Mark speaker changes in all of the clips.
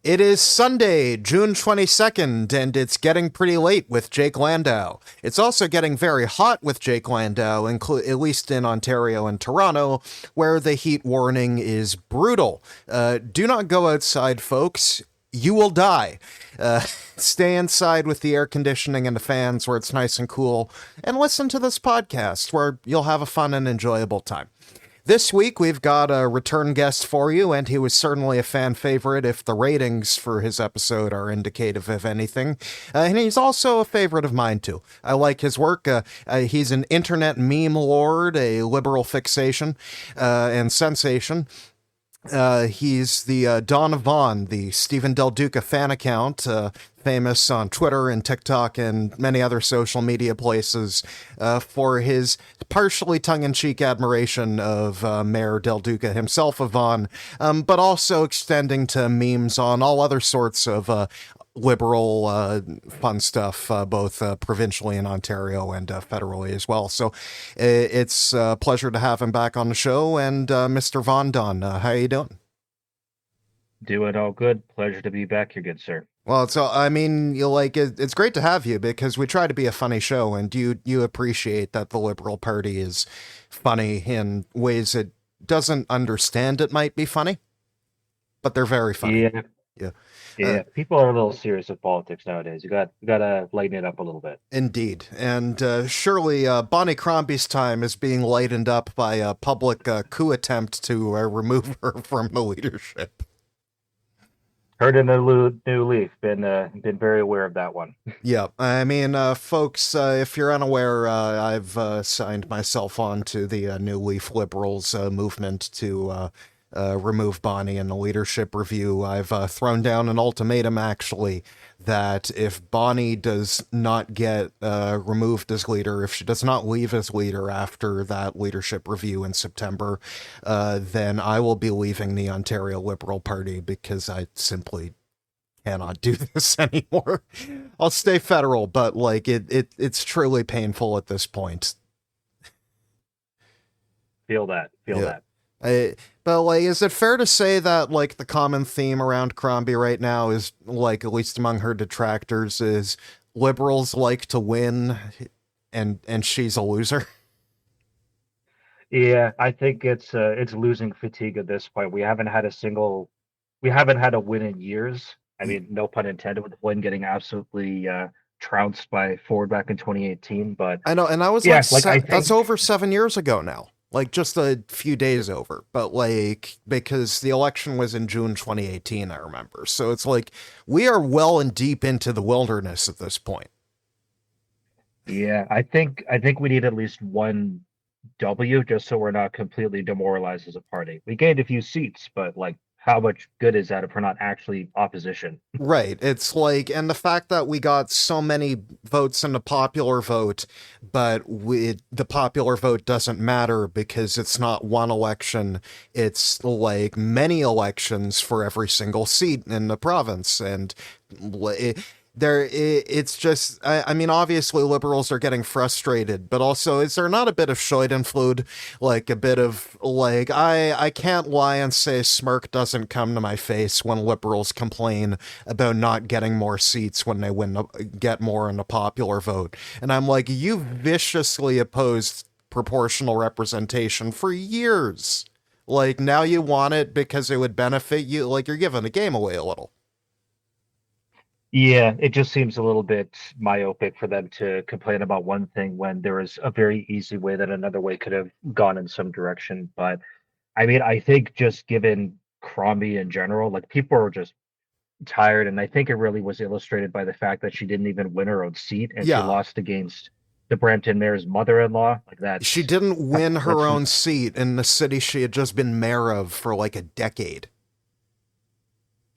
Speaker 1: It is Sunday, June 22nd, and it's getting pretty late with Jake Landau. It's also getting very hot with Jake Landau, at least in Ontario and Toronto, where the heat warning is brutal. Do not go outside, folks. You will die. Stay inside with the air conditioning and the fans where it's nice and cool, and listen to this podcast where you'll have a fun and enjoyable time. This week, we've got a return guest for you, and he was certainly a fan favorite if the ratings for his episode are indicative of anything. And he's also a favorite of mine, too. I like his work. He's an internet meme lord, a liberal fixation, and sensation. He's the Don of Vaughan, the Stephen Del Duca fan account, famous on Twitter and TikTok and many other social media places for his partially tongue-in-cheek admiration of Mayor Del Duca himself of Vaughan, but also extending to memes on all other sorts of liberal fun stuff, both provincially in Ontario and federally as well. So it's a pleasure to have him back on the show. And Mr. Von Don, how you doing?
Speaker 2: Doing all good. Pleasure to be back here, good sir.
Speaker 1: Well, so I mean, it's great to have you because we try to be a funny show, and you appreciate that the Liberal Party is funny in ways it doesn't understand it might be funny, but they're very funny.
Speaker 2: Yeah,
Speaker 1: Yeah.
Speaker 2: yeah. People are a little serious with politics nowadays. You gotta lighten it up a little bit.
Speaker 1: Indeed. And surely Bonnie Crombie's time is being lightened up by a public coup attempt to remove her from the leadership.
Speaker 2: Heard in a new leaf. Been very aware of that one.
Speaker 1: Yeah. I mean, folks, if you're unaware, I've signed myself on to the New Leaf Liberals movement to remove Bonnie in the leadership review. I've thrown down an ultimatum, actually, that if Bonnie does not get removed as leader, if she does not leave as leader after that leadership review in September, then I will be leaving the Ontario Liberal Party because I simply cannot do this anymore. I'll stay federal, but it's truly painful at this point.
Speaker 2: Feel that. Feel
Speaker 1: Yeah.
Speaker 2: that.
Speaker 1: But is it fair to say that the common theme around Crombie right now is at least among her detractors is liberals like to win, and she's a loser?
Speaker 2: Yeah, I think it's losing fatigue at this point. We haven't had a win in years. I mean, no pun intended with the win getting absolutely trounced by Ford back in 2018. But
Speaker 1: I know, and I was
Speaker 2: yeah,
Speaker 1: that's over 7 years ago now. Just a few days over, but because the election was in June 2018, I remember. So it's we are well and deep into the wilderness at this point.
Speaker 2: yeah, I think we need at least one W just so we're not completely demoralized as a party. We gained a few seats, but how much good is that if we're not actually opposition?
Speaker 1: Right. It's and the fact that we got so many votes in the popular vote, but the popular vote doesn't matter because it's not one election. It's many elections for every single seat in the province. And it's just, I mean, obviously liberals are getting frustrated, but also is there not a bit of Schadenfreude, a bit of I can't lie and say smirk doesn't come to my face when liberals complain about not getting more seats when they get more in the popular vote. And I'm you viciously opposed proportional representation for years. Now you want it because it would benefit you. You're giving the game away a little.
Speaker 2: Yeah, it just seems a little bit myopic for them to complain about one thing when there is a very easy way that another way could have gone in some direction. But I mean, I think just given Crombie in general, people are just tired, and I think it really was illustrated by the fact that she didn't even win her own seat and she
Speaker 1: Yeah.
Speaker 2: lost against the Brampton mayor's mother-in-law.
Speaker 1: She didn't win her own seat in the city she had just been mayor of for a decade.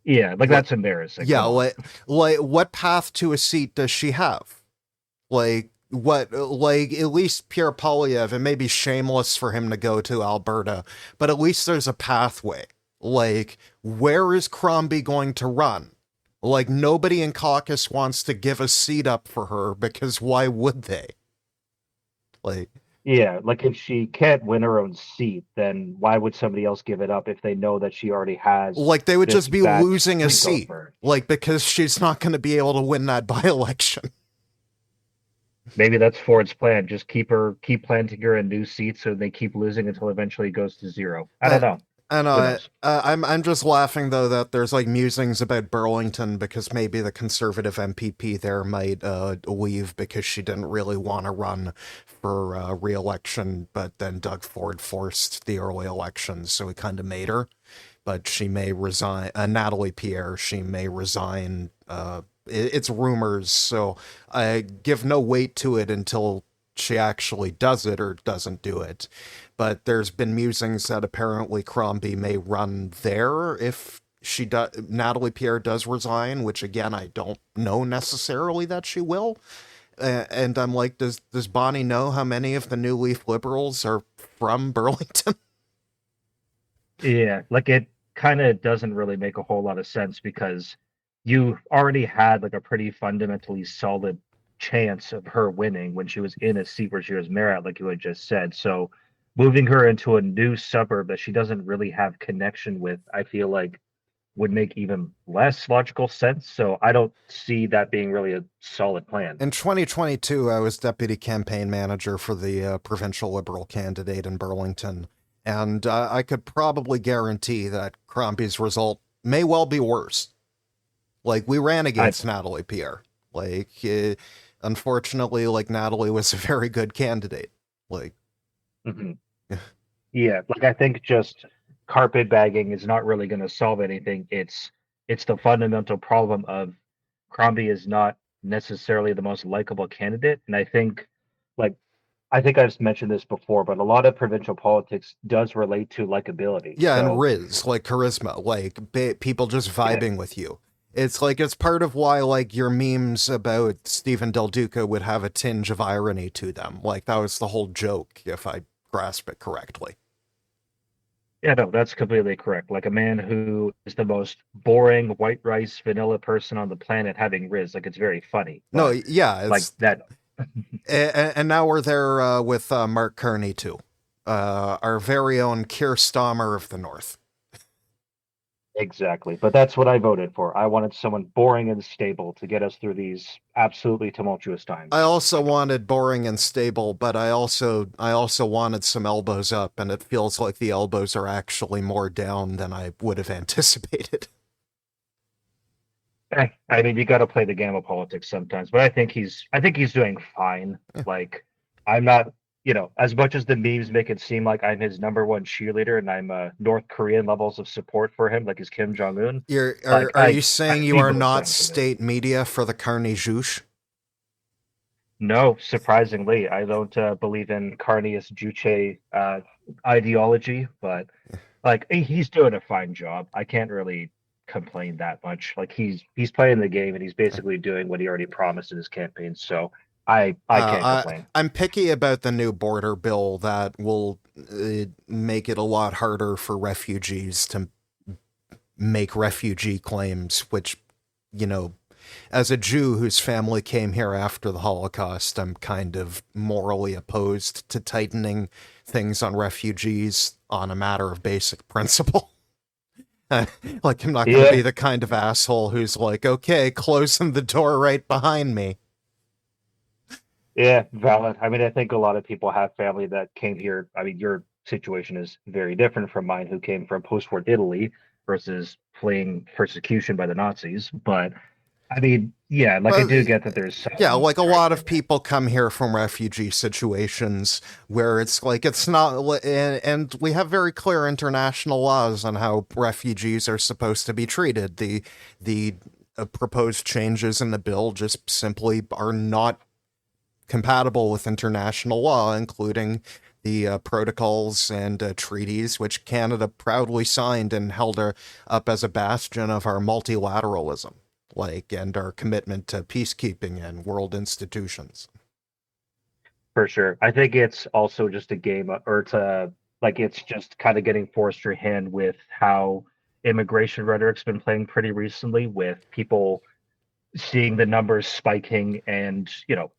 Speaker 2: Yeah, that's embarrassing.
Speaker 1: Yeah, what path to a seat does she have? What, at least Pierre Polyev, it may be shameless for him to go to Alberta, but at least there's a pathway. Where is Crombie going to run? Nobody in caucus wants to give a seat up for her because why would they?
Speaker 2: Yeah, like if she can't win her own seat, then why would somebody else give it up if they know that she already has
Speaker 1: Like they would
Speaker 2: this
Speaker 1: just be
Speaker 2: bad
Speaker 1: losing a
Speaker 2: streak
Speaker 1: seat,
Speaker 2: over?
Speaker 1: like because she's not going to be able to win that by-election.
Speaker 2: Maybe that's Ford's plan. Just keep planting her in new seats so they keep losing until eventually it goes to zero. I don't
Speaker 1: I,
Speaker 2: know.
Speaker 1: I know.
Speaker 2: Who knows?
Speaker 1: I'm just laughing though that there's like musings about Burlington because maybe the conservative MPP there might leave because she didn't really want to run for re-election, but then Doug Ford forced the early elections, so he kind of made her. But she may resign. Natalie Pierre, she may resign. It's rumors, so I give no weight to it until she actually does it or doesn't do it. But there's been musings that apparently Crombie may run there if Natalie Pierre does resign, which again I don't know necessarily that she will. And I'm like, does Bonnie know how many of the New Leaf Liberals are from Burlington?
Speaker 2: Yeah, like it kind of doesn't really make a whole lot of sense because you already had like a pretty fundamentally solid chance of her winning when she was in a seat where she was mayor at, like you had just said. So moving her into a new suburb that she doesn't really have connection with, I feel like would make even less logical sense. So I don't see that being really a solid plan.
Speaker 1: In 2022, I was deputy campaign manager for the provincial Liberal candidate in Burlington, and I could probably guarantee that Crombie's result may well be worse. Like, we ran
Speaker 2: I
Speaker 1: against Natalie Pierre. Like, unfortunately, like, Natalie was a very good candidate. Like,
Speaker 2: mhm. Yeah, like I think just carpetbagging is not really going to solve anything. It's the fundamental problem of Crombie is not necessarily the most likable candidate, and like I think I've mentioned this before, but a lot of provincial politics does relate to likability.
Speaker 1: yeah, and
Speaker 2: So
Speaker 1: Riz, like charisma, like people just
Speaker 2: yeah,
Speaker 1: vibing with you. It's like it's part of why like your memes about Stephen Del Duca would have a tinge of irony to them. Like that was the whole joke, if I grasp it correctly.
Speaker 2: yeah, no, that's completely correct. Like a man who is the most boring white rice vanilla person on the planet having Riz, like it's very funny,
Speaker 1: No,
Speaker 2: but
Speaker 1: yeah,
Speaker 2: like
Speaker 1: it's
Speaker 2: that.
Speaker 1: and now we're there with Mark Carney too, our very own Keir Starmer of the North.
Speaker 2: Exactly. But that's what I voted for. I wanted someone boring and stable to get us through these absolutely tumultuous
Speaker 1: I
Speaker 2: times.
Speaker 1: also wanted boring and stable, but I also wanted some elbows up, and it feels like the elbows are actually more down than I would have anticipated.
Speaker 2: I mean, you got to play the game of politics sometimes, but I think he's doing fine. Like, I'm not, as much as the memes make it seem like I'm his number one cheerleader and I'm North Korean levels of support for him, like he's Kim Jong Un.
Speaker 1: You're,
Speaker 2: Like,
Speaker 1: are you
Speaker 2: I
Speaker 1: saying you
Speaker 2: see
Speaker 1: are
Speaker 2: both
Speaker 1: not
Speaker 2: sides of it.
Speaker 1: state media for the Carney Juche?
Speaker 2: No, surprisingly, I don't believe in Carneus Juche ideology, but like he's doing a fine job. I can't really complain that much. Like he's playing the game and he's basically doing what he already promised in his campaign. So I can't complain.
Speaker 1: I'm picky about the new border bill that will make it a lot harder for refugees to make refugee claims, which, you know, as a Jew whose family came here after the Holocaust, I'm kind of morally opposed to tightening things on refugees on a matter of basic principle. Like, I'm not going to be
Speaker 2: Yeah,
Speaker 1: the kind of asshole who's like, okay, closing the door right behind me.
Speaker 2: yeah, valid. I mean, I think a lot of people have family that came here. I mean, your situation is very different from mine, who came from post-war Italy versus fleeing persecution by the Nazis. But I mean, yeah, like I
Speaker 1: Well,
Speaker 2: do get that there's
Speaker 1: yeah,
Speaker 2: some
Speaker 1: like a
Speaker 2: merit
Speaker 1: lot
Speaker 2: in
Speaker 1: of
Speaker 2: that.
Speaker 1: people come here from refugee situations where it's like it's not, and we have very clear international laws on how refugees are supposed to be treated. The proposed changes in the bill just simply are not compatible with international law, including the protocols and treaties which Canada proudly signed and held up as a bastion of our multilateralism, like, and our commitment to peacekeeping and world institutions.
Speaker 2: For sure. I think it's also just a game, or it's just kind of getting forced your hand with how immigration rhetoric's been playing pretty recently with people. seeing the numbers spiking, and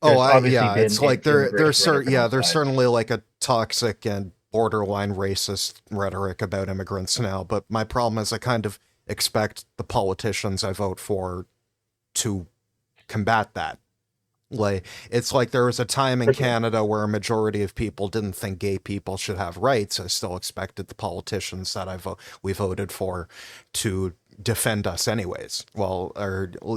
Speaker 1: Oh,
Speaker 2: there's obviously
Speaker 1: yeah,
Speaker 2: been
Speaker 1: it's like
Speaker 2: anti-immigration rhetoric on both
Speaker 1: there's
Speaker 2: sides.
Speaker 1: certainly like a toxic and borderline racist rhetoric about immigrants now, but my problem is I kind of expect the politicians I vote for to combat that. Like, it's like there was a time in
Speaker 2: For sure.
Speaker 1: Canada where a majority of people didn't think gay people should have rights. I still expected the politicians that we voted for to defend us anyways. Well,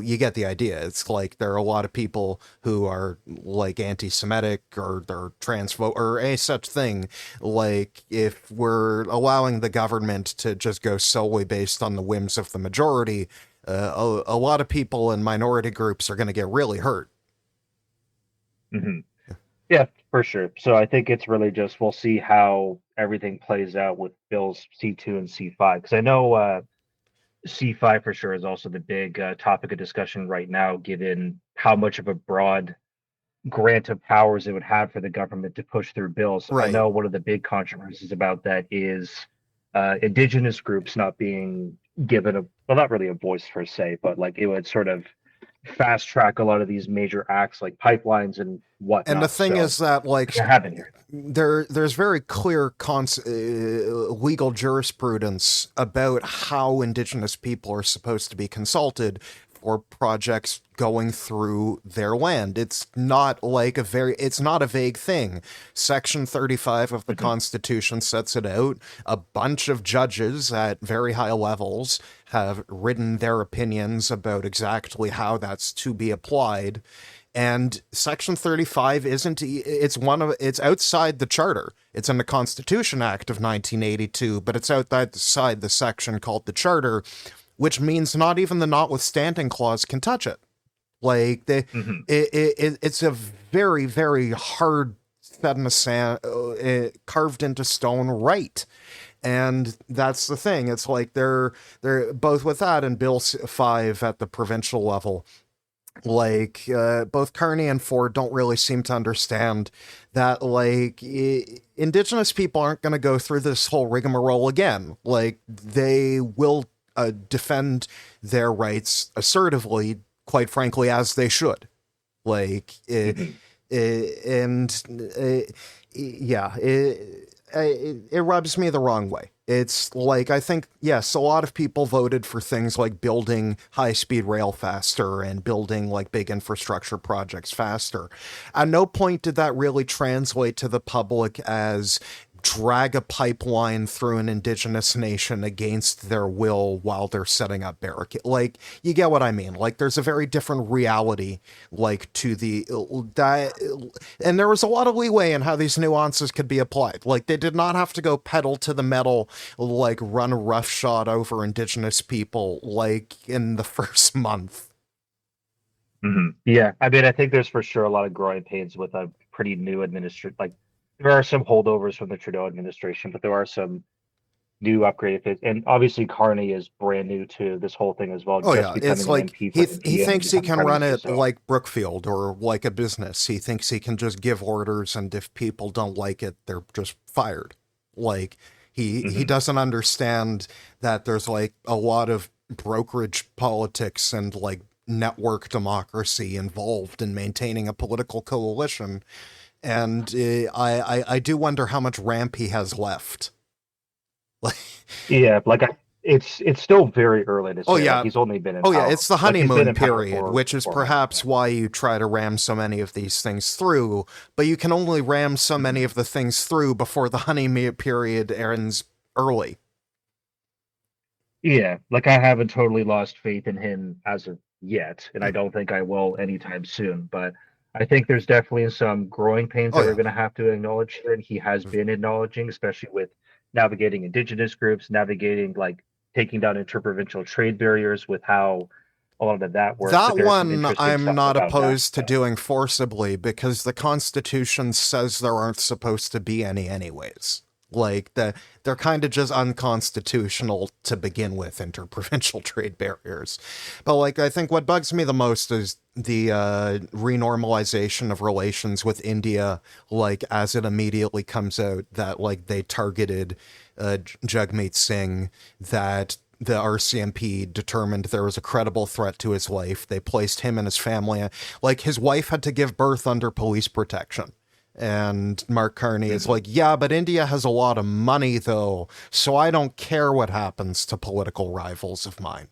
Speaker 1: you get the idea. It's like there are a lot of people who are like anti-Semitic or they're or any such thing. Like, if we're allowing the government to just go solely based on the whims of the majority, a lot of people in minority groups are going to get really hurt.
Speaker 2: Hmm. Yeah, for sure. So I think it's really just we'll see how everything plays out with bills C2 and C5, because I know C5 for sure is also the big topic of discussion right now, given how much of a broad grant of powers it would have for the government to push through bills. I
Speaker 1: Right.
Speaker 2: know one of the big controversies about that is indigenous groups not being given well, not really a voice per se, but like it would sort of fast track a lot of these major acts like pipelines and
Speaker 1: And the
Speaker 2: whatnot.
Speaker 1: thing
Speaker 2: So
Speaker 1: is that like
Speaker 2: they're having here.
Speaker 1: there's very clear legal jurisprudence about how indigenous people are supposed to be consulted for projects going through their land. It's not a vague thing. Section 35 of the
Speaker 2: Mhm.
Speaker 1: Constitution sets it out. A bunch of judges at very high levels have written their opinions about exactly how that's to be applied. And Section 35 it's outside the charter. It's in the Constitution Act of 1982, but it's outside the section called the charter, which means not even the notwithstanding clause can touch it. Like
Speaker 2: Mhm.
Speaker 1: it's a very, very hard set in the sand, carved into stone right. And that's the thing. It's like they're both with that and Bill 5 at the provincial level. Like both Carney and Ford don't really seem to understand that like indigenous people aren't going to go through this whole rigmarole again. Like they will defend their rights assertively, quite frankly, as they should. Like
Speaker 2: Mhm.
Speaker 1: and yeah, it rubs me the wrong way. It's like, I think, yes, a lot of people voted for things like building high speed rail faster and building like big infrastructure projects faster. At no point did that really translate to the public as drag a pipeline through an indigenous nation against their will while they're setting up barricades. Like, you get what I mean. Like, there's a very different reality, like, to and there was a lot of leeway in how these nuances could be applied. Like, they did not have to go pedal to the metal, like, run roughshod over indigenous people, like, in the first month.
Speaker 2: Mhm. Yeah, I mean, I think there's for sure a lot of growing pains with a pretty new administration. Like, there are some holdovers from the Trudeau administration, but there are some new upgraded phase. And obviously, Carney is brand new to this whole thing as well,
Speaker 1: Oh
Speaker 2: just
Speaker 1: yeah, it's
Speaker 2: becoming an
Speaker 1: like
Speaker 2: MP for
Speaker 1: he
Speaker 2: NPN and
Speaker 1: thinks he
Speaker 2: becoming
Speaker 1: can
Speaker 2: prime
Speaker 1: run
Speaker 2: minister.
Speaker 1: it
Speaker 2: So,
Speaker 1: like Brookfield or like a business. He thinks he can just give orders, and if people don't like it, they're just fired. Like he
Speaker 2: mhm.
Speaker 1: doesn't understand that there's like a lot of brokerage politics and like network democracy involved in maintaining a political coalition. And I do wonder how much ramp he has left. Like,
Speaker 2: Yeah, like it's still very early to
Speaker 1: oh
Speaker 2: say. Like
Speaker 1: yeah,
Speaker 2: he's only been in
Speaker 1: oh yeah,
Speaker 2: power.
Speaker 1: it's the
Speaker 2: Like he's been
Speaker 1: honeymoon
Speaker 2: in power
Speaker 1: period,
Speaker 2: for
Speaker 1: which is
Speaker 2: 4 months.
Speaker 1: perhaps why you try to ram so many of these things through, but you can only ram so
Speaker 2: Yeah.
Speaker 1: many of the things through before the honeymoon period ends early.
Speaker 2: Yeah, like I haven't totally lost faith in him as of yet, and I don't think I will anytime soon. But I think there's definitely some growing pains
Speaker 1: Oh
Speaker 2: that we're
Speaker 1: yeah.
Speaker 2: going to have to acknowledge here, and he has been acknowledging, especially with navigating indigenous groups, navigating like taking down interprovincial trade barriers with how a lot of that works.
Speaker 1: That
Speaker 2: Like there's some
Speaker 1: one
Speaker 2: interesting
Speaker 1: I'm
Speaker 2: stuff
Speaker 1: not
Speaker 2: about that.
Speaker 1: opposed to doing forcibly because the Constitution says there aren't supposed to be any anyways. Like they're kind of just unconstitutional to begin with, interprovincial trade barriers. But like I think what bugs me the most is the renormalization of relations with India, like as it immediately comes out that like they targeted Jagmeet Singh, that the RCMP determined there was a credible threat to his life. They placed him and his family, like his wife had to give birth under police protection. And Mark Carney is like, yeah, but India has a lot of money, though, so I don't care what happens to political rivals of mine.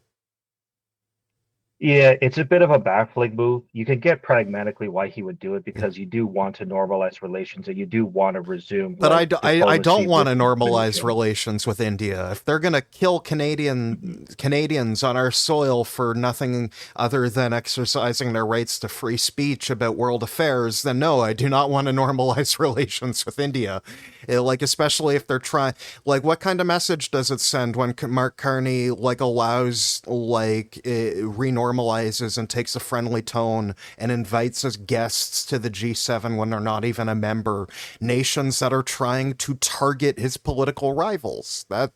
Speaker 2: Yeah, it's a bit of a baffling move. You can get pragmatically why he would do it because you do want to normalize relations and you do want to resume
Speaker 1: But
Speaker 2: like
Speaker 1: I don't
Speaker 2: diplomacy
Speaker 1: want
Speaker 2: with
Speaker 1: to normalize
Speaker 2: Indonesia.
Speaker 1: relations with India. If they're going to kill Canadians on our soil for nothing other than exercising their rights to free speech about world affairs, then no, I do not want to normalize relations with India. Like, especially if they're trying, like, what kind of message does it send when Mark Carney, like, allows, like, renormalizes and takes a friendly tone and invites as guests to the G7 when they're not even a member, nations that are trying to target his political rivals? I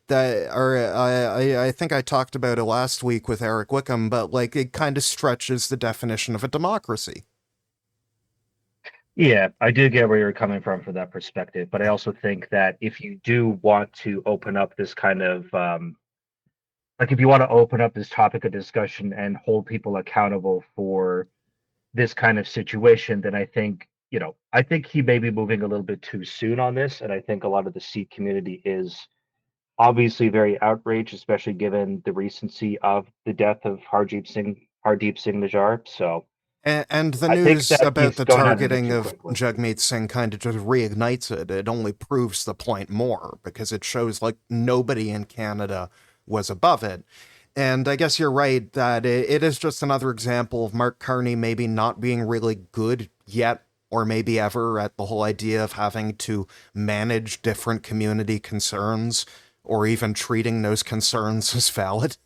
Speaker 1: think I talked about it last week with Eric Wickham, but, like, it kind of stretches the definition of a democracy.
Speaker 2: Yeah, I do get where you're coming from that perspective, but I also think that if you do want to open up this kind of like if you want to open up this topic of discussion and hold people accountable for this kind of situation, then I think, I think he may be moving a little bit too soon on this, and I think a lot of the Sikh community is obviously very outraged, especially given the recency of the death of Hardeep Singh Najjar. So
Speaker 1: And the
Speaker 2: I think
Speaker 1: news
Speaker 2: that
Speaker 1: about
Speaker 2: he's
Speaker 1: the
Speaker 2: going out a bit
Speaker 1: targeting
Speaker 2: too
Speaker 1: of
Speaker 2: quickly.
Speaker 1: Jagmeet Singh kind of just reignites it. It only proves the point more because it shows like nobody in Canada was above it. And I guess you're right that it is just another example of Mark Carney maybe not being really good yet or maybe ever at the whole idea of having to manage different community concerns or even treating those concerns as valid.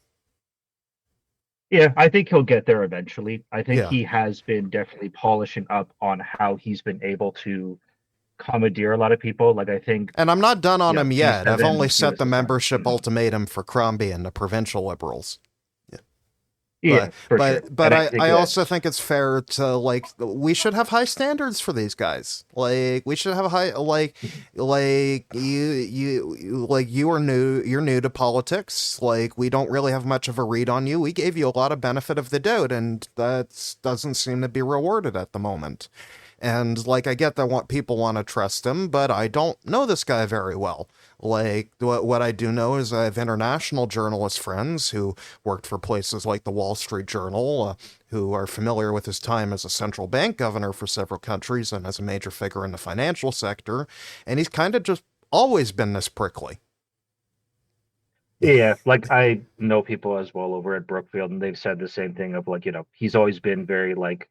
Speaker 2: Yeah, I think he'll get there eventually. I think
Speaker 1: Yeah.
Speaker 2: he has been definitely polishing up on how he's been able to commandeer a lot of people. Like I think,
Speaker 1: And I'm not done on him yet. I've only
Speaker 2: G7, he
Speaker 1: set
Speaker 2: was
Speaker 1: the
Speaker 2: the time.
Speaker 1: membership ultimatum for Crombie and the provincial liberals. Yeah.
Speaker 2: Yeah, for sure.
Speaker 1: But
Speaker 2: And I
Speaker 1: I
Speaker 2: think that
Speaker 1: also think it's fair to like we should have high standards for these guys. Like we should have a high you are new, you're new to politics. Like we don't really have much of a read on you. We gave you a lot of benefit of the doubt and that doesn't seem to be rewarded at the moment. And like I get that people want to trust him, but I don't know this guy very well. Like what I do know is I have international journalist friends who worked for places like the Wall Street Journal, who are familiar with his time as a central bank governor for several countries and as a major figure in the financial sector, and he's kind of just always been this prickly.
Speaker 2: yeah, like I know people as well over at Brookfield, and they've said the same thing of like, he's always been very like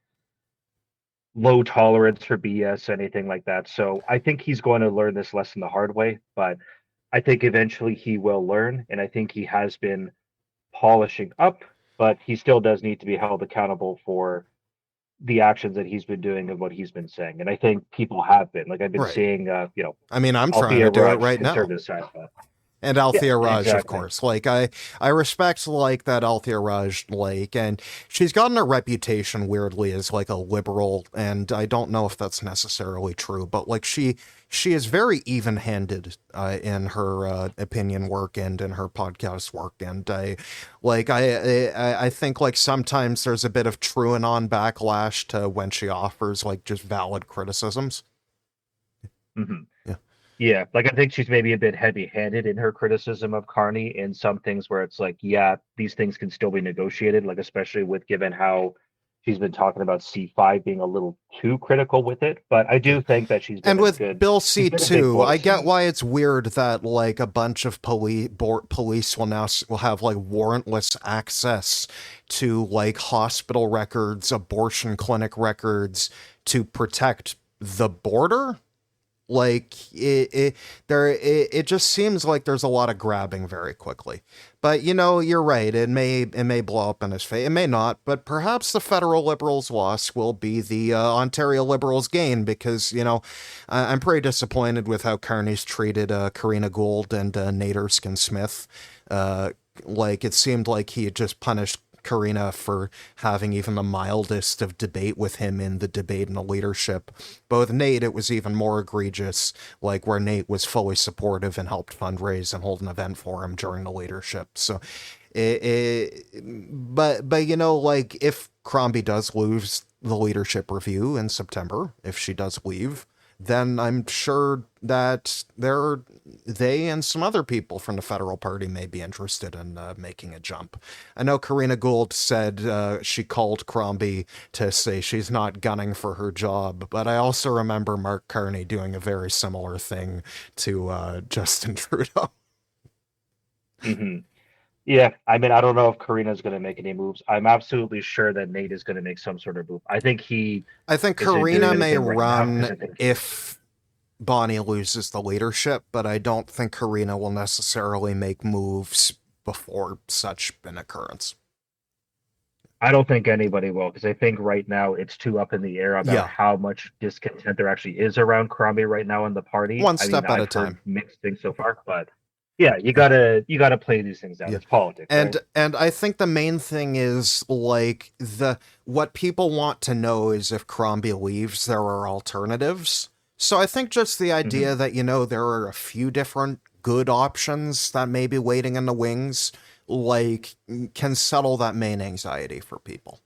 Speaker 2: low tolerance for BS, anything like that. So I think he's going to learn this lesson the hard way, but I think eventually he will learn, and I think he has been polishing up, but he still does need to be held accountable for the actions that he's been doing and what he's been saying. And I think people have been. Like I've been
Speaker 1: Right.
Speaker 2: seeing,
Speaker 1: I mean, I'm trying to
Speaker 2: Althea
Speaker 1: do it
Speaker 2: Raj,
Speaker 1: right now.
Speaker 2: conservative side, but
Speaker 1: And
Speaker 2: yeah,
Speaker 1: Althea Raj, of
Speaker 2: exactly.
Speaker 1: course. Like I respect like that Althea Raj, like, and she's gotten a reputation weirdly as like a liberal, and I don't know if that's necessarily true, but like she is very even-handed in her opinion work and in her podcast work, and I think like sometimes there's a bit of true and on backlash to when she offers like just valid criticisms.
Speaker 2: Hmm.
Speaker 1: Yeah.
Speaker 2: Yeah, like I think she's maybe a bit heavy-handed in her criticism of Carney in some things where it's like, yeah, these things can still be negotiated, like especially with given how she's been talking about C5 being a little too critical with it. But I
Speaker 1: Yeah.
Speaker 2: do think that
Speaker 1: And with Bill
Speaker 2: she's been a good
Speaker 1: C2, I
Speaker 2: voice.
Speaker 1: get why it's weird that like a bunch of police will now will have like warrantless access to like hospital records, abortion clinic records to protect the border. Like it just seems like there's a lot of grabbing very quickly. But you're right. It may blow up in his face. It may not. But perhaps the federal Liberals' loss will be the Ontario Liberals' gain because I'm pretty disappointed with how Carney's treated Karina Gould and Nate Erskine Smith. Like it seemed like he had just punished Karina for having even the mildest of debate with him in the debate in the leadership. But with Nate, it was even more egregious, like where Nate was fully supportive and helped fundraise and hold an event for him during the leadership. So, but you know, like if Crombie does lose the leadership review in September, if she does leave, then I'm sure that they and some other people from the federal party may be interested in making a jump. I know Karina Gould said she called Crombie to say she's not gunning for her job, but I also remember Mark Carney doing a very similar thing to Justin Trudeau.
Speaker 2: Mm-hmm. Yeah, I mean, I don't know if Karina's going to make any moves. I'm absolutely sure that Nate is going to make some sort of move. I think
Speaker 1: Karina may run
Speaker 2: right
Speaker 1: if Bonnie loses the leadership, but I don't think Karina will necessarily make moves before such an occurrence.
Speaker 2: I don't think anybody will, because I think right now it's too up in the air about how much discontent there actually is around Crombie right now in the party.
Speaker 1: One step at a time.
Speaker 2: Mixed things so far, but yeah, you gotta play these things out. Yeah. It's politics,
Speaker 1: and
Speaker 2: right?
Speaker 1: And I think the main thing is like what people want to know is if Crombie leaves, there are alternatives. So I think just the idea that, you know, there are a few different good options that may be waiting in the wings, like, can settle that main anxiety for people.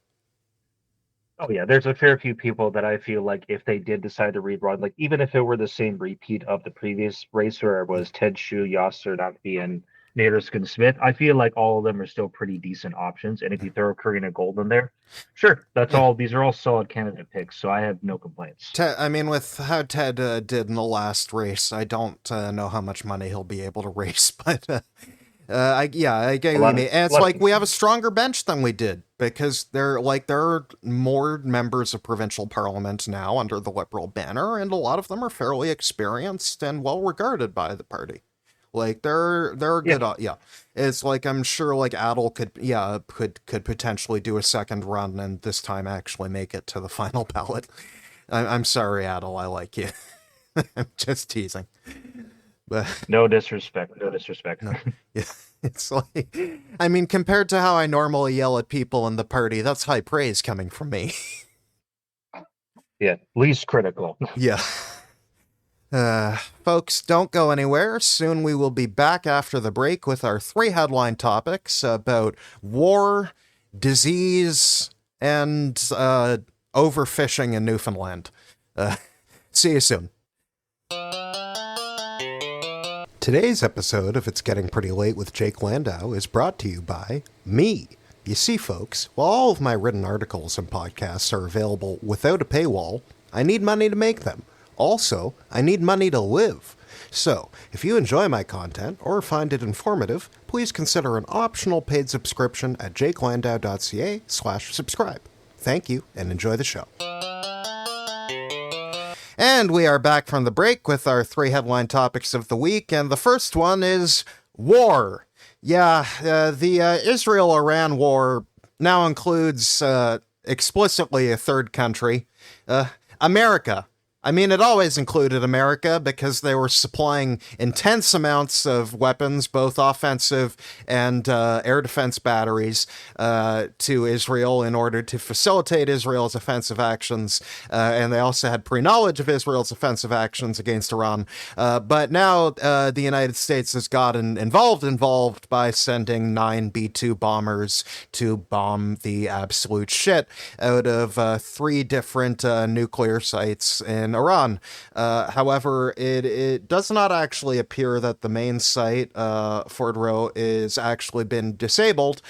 Speaker 2: Oh yeah, there's a fair few people that I feel like if they did decide to rerun, like even if it were the same repeat of the previous race where it was Ted Hsu, Yasser Nakvi, and Naderskin Smith, I feel like all of them are still pretty decent options. And if you throw Karina Gould in there, sure, all. These are all solid candidate picks, so I have no complaints.
Speaker 1: I mean, with how Ted did in the last race, I don't know how much money he'll be able to raise, but I get what you mean. And it's like we have a stronger bench than we did because there are more members of provincial parliament now under the Liberal banner, and a lot of them are fairly experienced and well regarded by the party. Like they're good. It's like I'm sure like Adel could potentially do a second run and this time actually make it to the final ballot. I'm sorry, Adel. I like you. I'm just teasing. But
Speaker 2: no disrespect. No.
Speaker 1: Yeah, it's like, I mean, compared to how I normally yell at people in the party, that's high praise coming from me.
Speaker 2: Yeah, least critical.
Speaker 1: Yeah. Folks, don't go anywhere. Soon we will be back after the break with our 3 headline topics about war, disease, and overfishing in Newfoundland. See you soon. Today's episode of It's Getting Pretty Late with Jake Landau is brought to you by me. You see, folks, while all of my written articles and podcasts are available without a paywall, I need money to make them. Also, I need money to live. So, if you enjoy my content or find it informative, please consider an optional paid subscription at jakelandau.ca/subscribe. Thank you, and enjoy the show. And we are back from the break with our 3 headline topics of the week, and the first one is war. Yeah, the Israel-Iran war now includes explicitly a third country, America. I mean, it always included America because they were supplying intense amounts of weapons, both offensive and air defense batteries, to Israel in order to facilitate Israel's offensive actions. And they also had pre-knowledge of Israel's offensive actions against Iran. But now the United States has gotten involved by sending 9 B-2 bombers to bomb the absolute shit out of 3 different nuclear sites in Iran. However, it does not actually appear that the main site, Ford Row, is actually been disabled.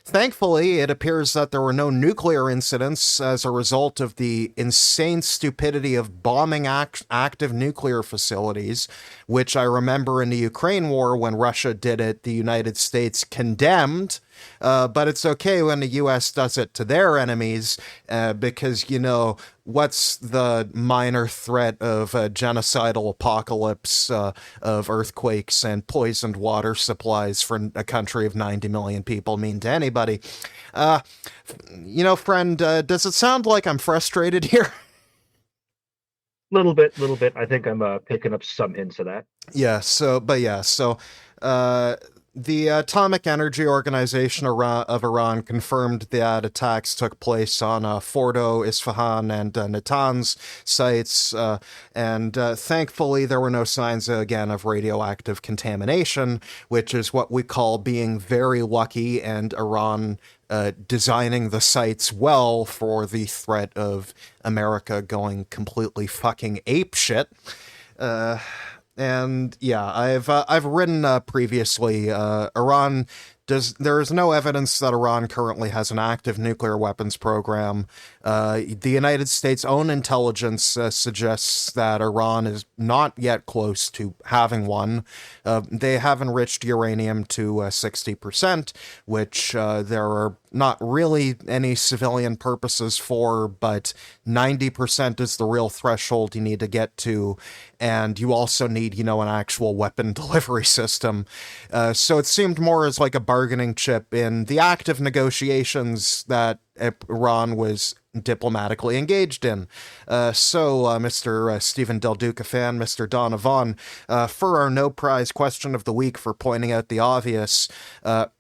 Speaker 1: Thankfully, it appears that there were no nuclear incidents as a result of the insane stupidity of bombing active nuclear facilities, which I remember in the Ukraine war when Russia did it, the United States condemned. But it's okay when the U.S. does it to their enemies, because, you know, what's the minor threat of a genocidal apocalypse of earthquakes and poisoned water supplies for a country of 90 million people mean to anybody? You know, friend, does it sound like I'm frustrated here?
Speaker 2: Little bit.
Speaker 1: The Atomic Energy Organization of Iran confirmed that attacks took place on Fordo, Isfahan, and Natanz sites, and thankfully there were no signs, again, of radioactive contamination, which is what we call being very lucky, and Iran designing the sites well for the threat of America going completely fucking apeshit. And yeah, I've written previously. There is no evidence that Iran currently has an active nuclear weapons program. The United States' own intelligence suggests that Iran is not yet close to having one. They have enriched uranium to 60%, which there are not really any civilian purposes for, but 90% is the real threshold you need to get to, and you also need, an actual weapon delivery system. So it seemed more as like a bargaining chip in the active negotiations that Iran was diplomatically engaged in. Mr. Stephen Del Duca fan, Mr. Don of Vaughan, for our no prize question of the week for pointing out the obvious,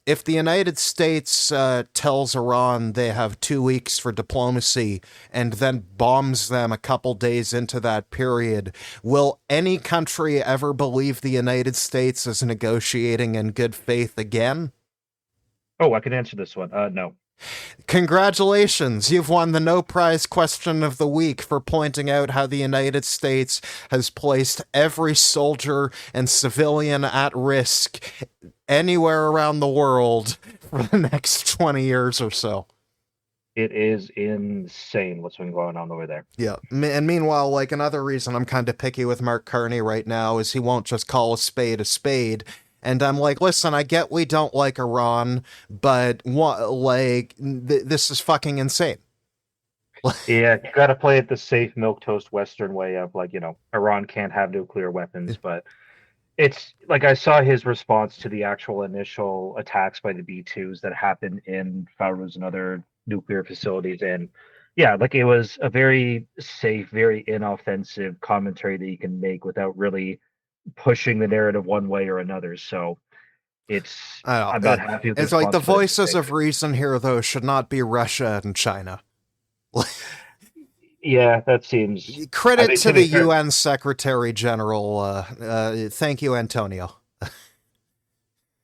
Speaker 1: if the United States tells Iran they have 2 weeks for diplomacy and then bombs them a couple days into that period, will any country ever believe the United States is negotiating in good faith again?
Speaker 2: Oh, I can answer this one. No.
Speaker 1: Congratulations, you've won the no prize question of the week for pointing out how the United States has placed every soldier and civilian at risk anywhere around the world for the next 20 years or so.
Speaker 2: It is insane what's been going on over there.
Speaker 1: Yeah, and meanwhile, like, another reason I'm kind of picky with Mark Carney right now is he won't just call a spade a spade. And I'm like, listen, I get we don't like Iran, but this is fucking insane.
Speaker 2: Yeah, you got to play it the safe milquetoast Western way of Iran can't have nuclear weapons. But it's like I saw his response to the actual initial attacks by the B-2s that happened in Farouz and other nuclear facilities. And yeah, like it was a very safe, very inoffensive commentary that you can make without really pushing the narrative one way or another. So I'm not happy with
Speaker 1: it's like the voices of reason here, though, should not be Russia and China.
Speaker 2: Yeah, that seems...
Speaker 1: Credit to the UN Secretary General. Thank you, Antonio.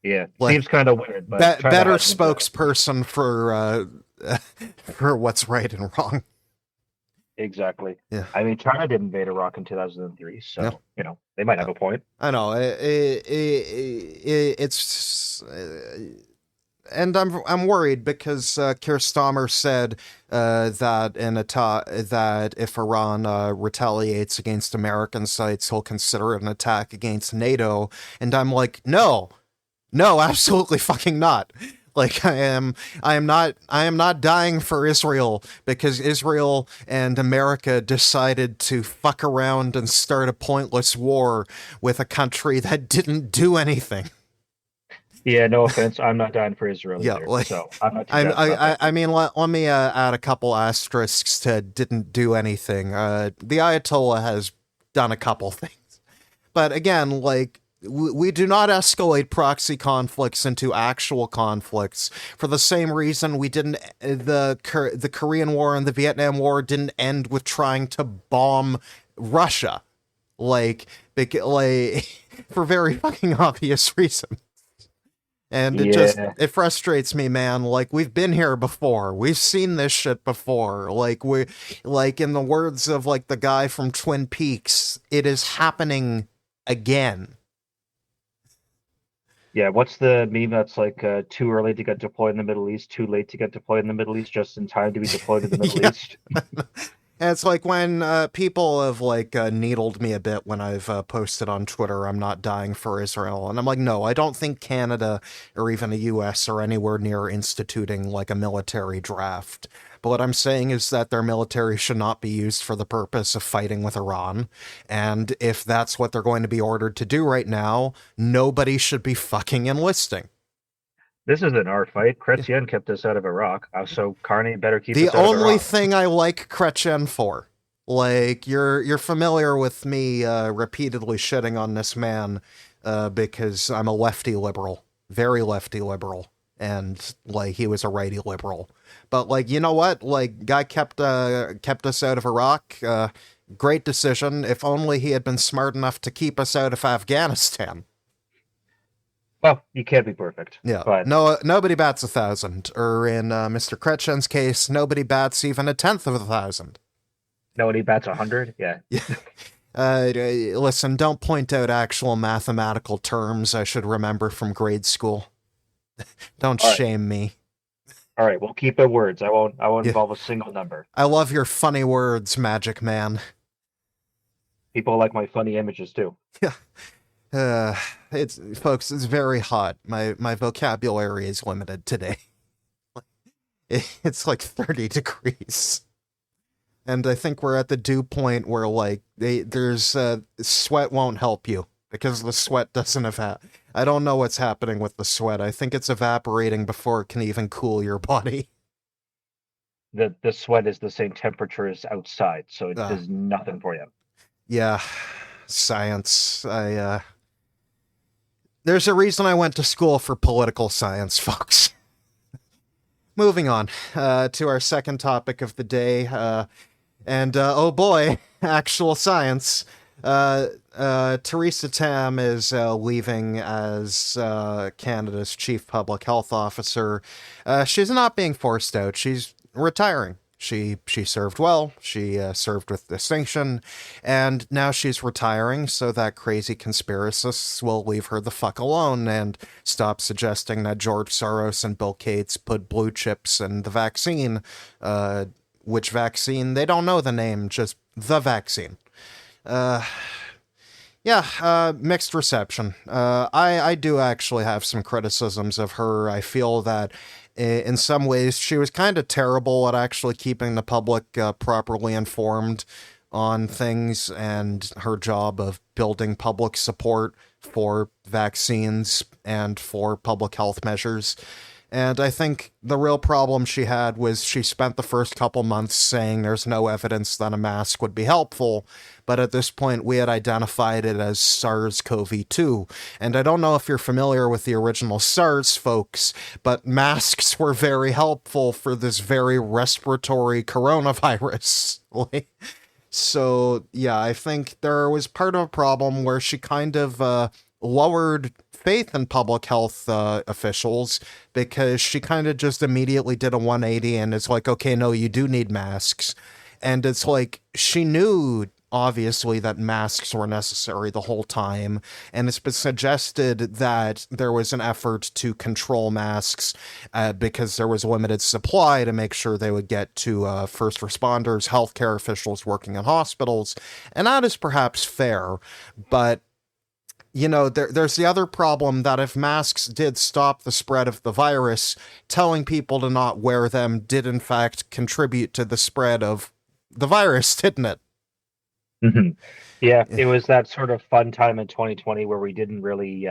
Speaker 2: Yeah, seems kind of weird. But
Speaker 1: better spokesperson for what's right and wrong.
Speaker 2: Exactly.
Speaker 1: Yeah.
Speaker 2: I mean, China did invade Iraq in 2003, so they might have a point.
Speaker 1: I know it's, and I'm worried because Keir Starmer said that if Iran retaliates against American sites, he'll consider it an attack against NATO, and I'm like, no, absolutely fucking not. Like, I am not dying for Israel because Israel and America decided to fuck around and start a pointless war with a country that didn't do anything.
Speaker 2: Yeah, no offense, I'm not dying for Israel either, so I'm not.
Speaker 1: I mean, let me add a couple asterisks to didn't do anything. The Ayatollah has done a couple things, but again, like, we do not escalate proxy conflicts into actual conflicts for the same reason we didn't. The Korean War and the Vietnam War didn't end with trying to bomb Russia, for very fucking obvious reasons. And it frustrates me, man. Like, we've been here before. We've seen this shit before. Like, in the words of the guy from Twin Peaks, it is happening again.
Speaker 2: Yeah, what's the meme that's too early to get deployed in the Middle East, too late to get deployed in the Middle East, just in time to be deployed to the Middle East?
Speaker 1: And it's like when people have needled me a bit when I've posted on Twitter, I'm not dying for Israel. And I'm like, no, I don't think Canada or even the US are anywhere near instituting a military draft. But what I'm saying is that their military should not be used for the purpose of fighting with Iran. And if that's what they're going to be ordered to do right now, nobody should be fucking enlisting.
Speaker 2: This isn't our fight. Chrétien kept us out of Iraq, so Carney better keep us out of
Speaker 1: The
Speaker 2: Iraq.
Speaker 1: only thing I like Chrétien for, you're familiar with me repeatedly shitting on this man because I'm a lefty liberal. very lefty liberal, and like he was a righty liberal. But like, you know what? Like, guy kept us out of Iraq. Great decision. If only he had been smart enough to keep us out of Afghanistan.
Speaker 2: Well, you can't be perfect.
Speaker 1: Yeah.
Speaker 2: But
Speaker 1: No, nobody bats 1,000. Or in Mr. Kretchen's case, nobody bats even 1/10 of 1,000.
Speaker 2: nobody bats 100. Yeah.
Speaker 1: Listen, don't point out actual mathematical terms I should remember from grade school. Don't
Speaker 2: All right.
Speaker 1: shame me.
Speaker 2: All right. We'll keep it words. I won't
Speaker 1: Yeah.
Speaker 2: involve a single number.
Speaker 1: I love your funny words, Magic Man.
Speaker 2: People like my funny images too.
Speaker 1: It's folks, it's very hot. My vocabulary is limited today. It's like 30 degrees. And I think we're at the dew point where like there's sweat won't help you because the sweat doesn't I don't know what's happening with the sweat. I think it's evaporating before it can even cool your body.
Speaker 2: The sweat is the same temperature as outside, so it does nothing for you.
Speaker 1: Yeah, science. There's a reason I went to school for political science, folks. Moving on to our second topic of the day, and oh boy, actual science. Theresa Tam is leaving as Canada's chief public health officer. She's not being forced out. She's retiring. She served well. She served with distinction, and now she's retiring so that crazy conspiracists will leave her the fuck alone and stop suggesting that George Soros and Bill Gates put blue chips in the vaccine. Which vaccine? They don't know the name, just the vaccine. Mixed reception. I do actually have some criticisms of her. I feel that in some ways she was kind of terrible at actually keeping the public properly informed on things, and her job of building public support for vaccines and for public health measures. And I think the real problem she had was she spent the first couple months saying there's no evidence that a mask would be helpful, but at this point we had identified it as SARS-CoV-2. And I don't know if you're familiar with the original SARS, folks, but masks were very helpful for this very respiratory coronavirus. So, yeah, I think there was part of a problem where she kind of lowered faith in public health officials, because she kind of just immediately did a 180 and it's like, okay, no, you do need masks. And it's like, she knew obviously that masks were necessary the whole time, and it's been suggested that there was an effort to control masks because there was a limited supply to make sure they would get to first responders, healthcare officials working in hospitals, and that is perhaps fair, but you know, there's the other problem that if masks did stop the spread of the virus, telling people to not wear them did in fact contribute to the spread of the virus, didn't it?
Speaker 2: Mm-hmm. Yeah, it was that sort of fun time in 2020 where we didn't really,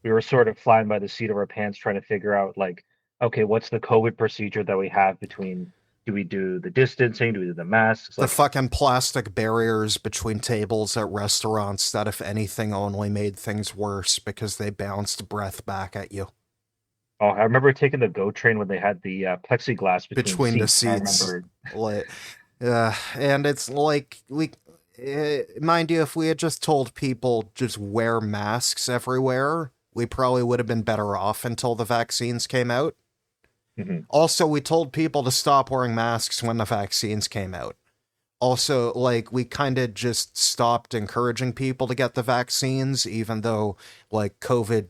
Speaker 2: we were sort of flying by the seat of our pants trying to figure out, like, okay, what's the COVID procedure that we have between, do we do the distancing, do we do the masks?
Speaker 1: The fucking plastic barriers between tables at restaurants that, if anything, only made things worse because they bounced breath back at you.
Speaker 2: Oh, I remember taking the GO train when they had the plexiglass between
Speaker 1: the seats. And it's like, mind you, if we had just told people just wear masks everywhere, we probably would have been better off until the vaccines came out. Mm-hmm. Also, we told people to stop wearing masks when the vaccines came out. Also, like, we kind of just stopped encouraging people to get the vaccines, even though, like, COVID,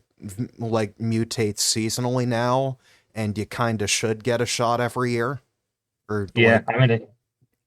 Speaker 1: like, mutates seasonally now, and you kind of should get a shot every year.
Speaker 2: Yeah, I mean,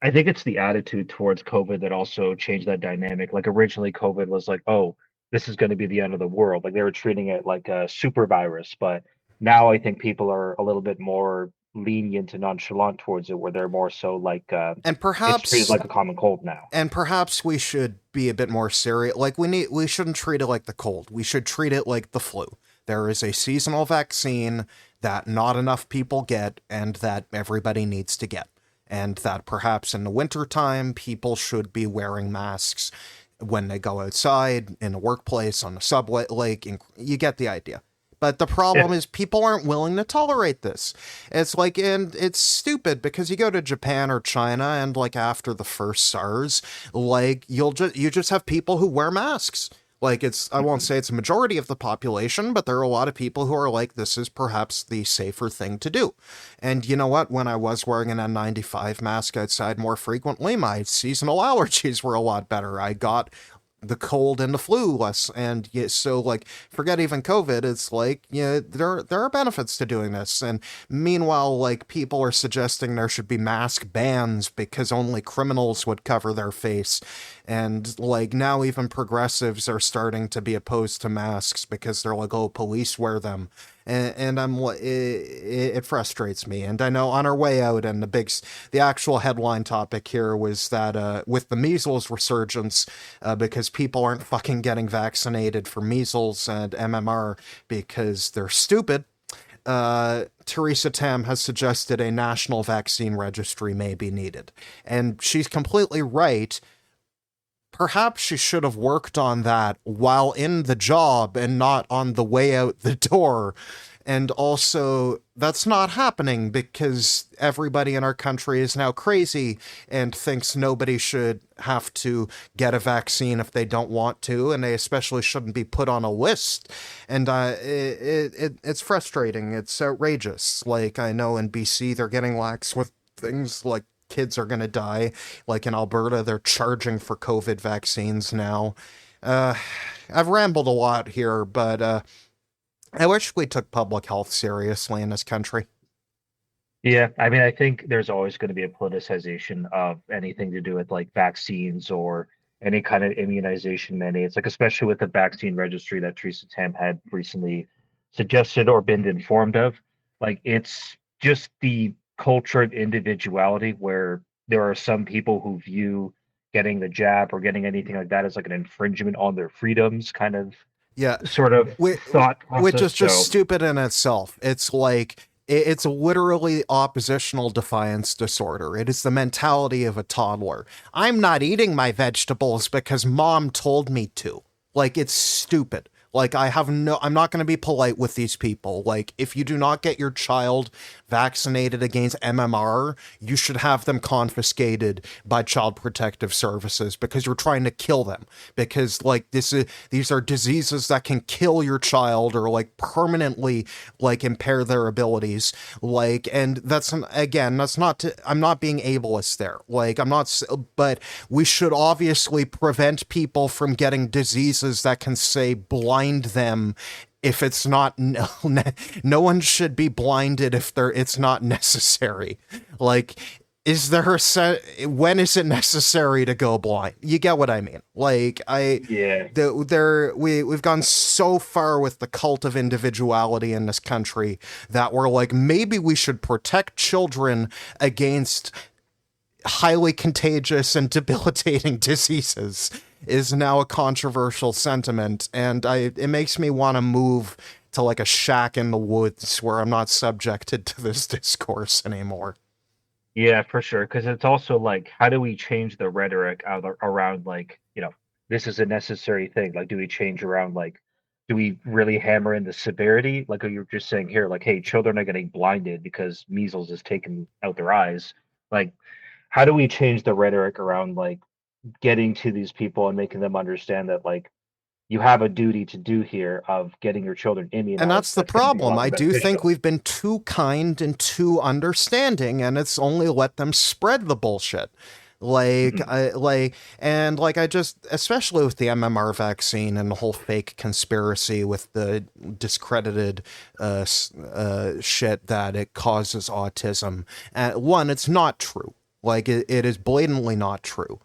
Speaker 2: I think it's the attitude towards COVID that also changed that dynamic. Like, originally, COVID was like, oh, this is going to be the end of the world. Like, they were treating it like a super virus, but now I think people are a little bit more lenient and nonchalant towards it, where they're more so like,
Speaker 1: and perhaps
Speaker 2: it's treated like a common cold now.
Speaker 1: And perhaps we should be a bit more serious. Like, we shouldn't treat it like the cold. We should treat it like the flu. There is a seasonal vaccine that not enough people get, and that everybody needs to get. And that perhaps in the wintertime, people should be wearing masks when they go outside, in the workplace, on the subway, like, you get the idea. But the
Speaker 2: Yeah.
Speaker 1: problem is people aren't willing to tolerate this. It's like, and it's stupid because you go to Japan or China and like after the first SARS, like you just have people who wear masks. Like it's, I won't
Speaker 2: Mhm.
Speaker 1: say it's a majority of the population, but there are a lot of people who are like, this is perhaps the safer thing to do. And you know what? When I was wearing an N95 mask outside more frequently, my seasonal allergies were a lot better. I got the cold and the flu less, and so like forget even COVID. It's like, yeah, there are benefits to doing this. And meanwhile, like people are suggesting there should be mask bans because only criminals would cover their face, and like now even progressives are starting to be opposed to masks because they're like, oh, police wear them. And I'm it frustrates me. And I know on our way out, and the actual headline topic here was that with the measles resurgence, because people aren't fucking getting vaccinated for measles and MMR because they're stupid. Theresa Tam has suggested a national vaccine registry may be needed. And she's completely right. Perhaps she should have worked on that while in the job and not on the way out the door. And also, that's not happening because everybody in our country is now crazy and thinks nobody should have to get a vaccine if they don't want to, and they especially shouldn't be put on a list. And it's frustrating. It's outrageous. Like, I know in BC they're getting lax with things like kids are going to die. Like in Alberta, they're charging for COVID vaccines now. Uh, I've rambled a lot here, but I wish we took public health seriously in this country.
Speaker 2: Yeah, I mean, I think there's always going to be a politicization of anything to do with like vaccines or any kind of immunization mandates, like especially with the vaccine registry that Theresa Tam had recently suggested or been informed of. Like it's just the culture of individuality where there are some people who view getting the jab or getting anything like that as like an infringement on their freedoms, kind of
Speaker 1: Yeah,
Speaker 2: sort of thought
Speaker 1: which
Speaker 2: process.
Speaker 1: is just
Speaker 2: So
Speaker 1: stupid in itself. It's like it's literally oppositional defiance disorder. It is the mentality of a toddler. I'm not eating my vegetables because mom told me to. Like it's stupid. Like I'm not going to be polite with these people. Like if you do not get your child vaccinated against MMR, you should have them confiscated by Child Protective Services because you're trying to kill them. Because like these are diseases that can kill your child or like permanently like impair their abilities. Like, and again, that's not to, I'm not being ableist there. Like I'm not, but we should obviously prevent people from getting diseases that can say blind them if it's not. No one should be blinded if it's not necessary. Like is there when is it necessary to go blind? You get what I mean? Like
Speaker 2: yeah.
Speaker 1: we've gone so far with the cult of individuality in this country that we're like, maybe we should protect children against highly contagious and debilitating diseases is now a controversial sentiment, and it makes me want to move to like a shack in the woods where I'm not subjected to this discourse anymore.
Speaker 2: Yeah, for sure. Because it's also like, how do we change the rhetoric around like, this is a necessary thing? Like, do we change around like, do we really hammer in the severity? Like you're just saying here, like, hey, children are getting blinded because measles is taking out their eyes. Like, how do we change the rhetoric around like getting to these people and making them understand that like you have a duty to do here of getting your children
Speaker 1: And
Speaker 2: immunized?
Speaker 1: that's the
Speaker 2: That's going to be a
Speaker 1: problem.
Speaker 2: lot
Speaker 1: I
Speaker 2: more
Speaker 1: do think
Speaker 2: beneficial.
Speaker 1: we've been too kind and too understanding, and it's only let them spread the bullshit. Like
Speaker 2: Mhm.
Speaker 1: I just, especially with the MMR vaccine and the whole fake conspiracy with the discredited shit that it causes autism. One, it's not true. Like it is blatantly not true.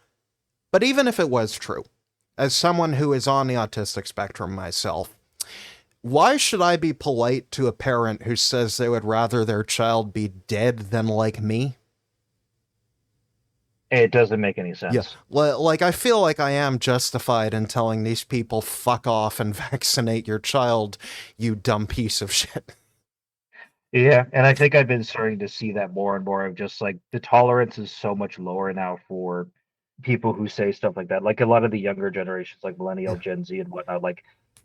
Speaker 1: But even if it was true, as someone who is on the autistic spectrum myself, why should I be polite to a parent who says they would rather their child be dead than like me?
Speaker 2: It doesn't make any
Speaker 1: Yeah,
Speaker 2: sense.
Speaker 1: like I feel like I am justified in telling these people fuck off and vaccinate your child, you dumb piece of shit.
Speaker 2: Yeah, and I think I've been starting to see that more and more of just like the tolerance is so much lower now for people who say stuff like that. Like a lot of the younger generations, like millennial,
Speaker 1: Yeah.
Speaker 2: Gen Z, and whatnot. Like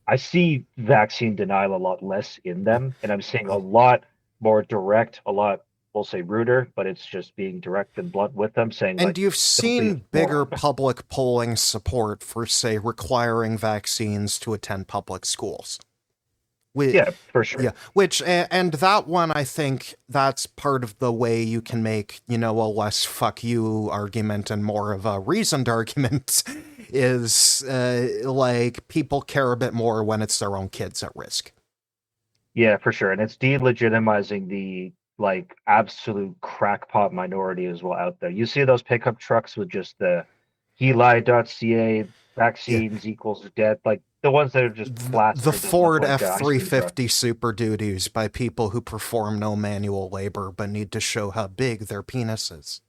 Speaker 2: I see vaccine denial a lot less in them, and I'm seeing a lot more direct, a lot, we'll say ruder, but it's just being direct and blunt with them, saying
Speaker 1: And
Speaker 2: like,
Speaker 1: you've
Speaker 2: don't be a
Speaker 1: seen bigger
Speaker 2: moron.
Speaker 1: public polling support for, say, requiring vaccines to attend public schools. We,
Speaker 2: Yeah, for
Speaker 1: yeah,
Speaker 2: sure.
Speaker 1: and that one, I think that's part of the way you can make, a less fuck you argument and more of a reasoned argument is like people care a bit more when it's their own kids at risk.
Speaker 2: Yeah, for sure. And it's delegitimizing the like absolute crackpot minority as well out there. You see those pickup trucks with just the HELI.ca
Speaker 1: Yeah.
Speaker 2: vaccines equals death, like the ones that are just
Speaker 1: The
Speaker 2: plastered and look
Speaker 1: Ford
Speaker 2: like ice cream
Speaker 1: F-350
Speaker 2: trucks.
Speaker 1: Super Duties by people who perform no manual labor but need to show how big their penis is.